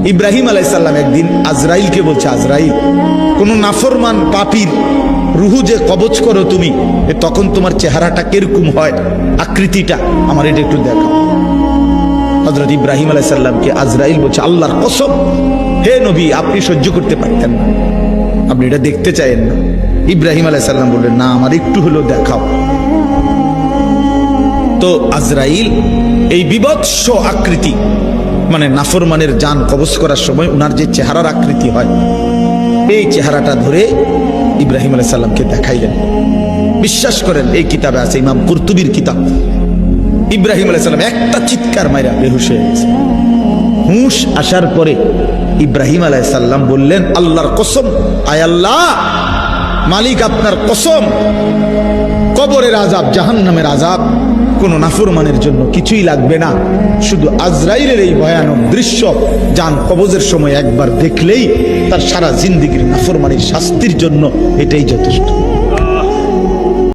ইব্রাহিম আলাইহিস সালাম একদিন আজরাইলকে বলছে, আজরাইল, কোন নাফরমান পাপীর রুহু যে কবজ করো তুমি, তখন তোমার চেহারাটা কিরকম হয়, আকৃতিটা আমার এটা একটু দেখাও। হযরত ইব্রাহিম আলাইহিস সালামকে আজরাইল বলছে, আল্লাহর কসম হে নবী, আপনি সহ্য করতে পারতেন না, আপনি এটা দেখতে চাইেন না। ইব্রাহিম আলাইহিস সালাম বললেন, না, আমার একটু হলেও দেখাও। তো আজরাইল এই বিভৎস আকৃতি, মানে নাফরমানের জান কবজ করার সময় উনার যে চেহারার আকৃতি হয়, এই চেহারাটা ধরে ইব্রাহিম আলাইহিস সালামকে দেখাইলেন। বিশ্বাস করেন, এই কিতাবে আছে, ইমাম কুরতুবীর কিতাব। ইব্রাহিম আলাইহিস সালাম একটা চিৎকার মাইরা বেহুশ হয়ে গেছে। হুঁশ আসার পরে ইব্রাহিম আলাইহিস সালাম বললেন, আল্লাহর কসম, আয় আল্লাহ, মালিক আপনার কসম, কবরের আযাব, জাহান্নামের আযাব কোন নাফরমানের জন্য কিছুই লাগবে না, শুধু আজরাইলের এই ভয়ানক দৃশ্য জান কবজের সময় একবার দেখলেই তার সারা জিন্দেগীর নাফরমানির শাস্তির জন্য এটাই যথেষ্ট।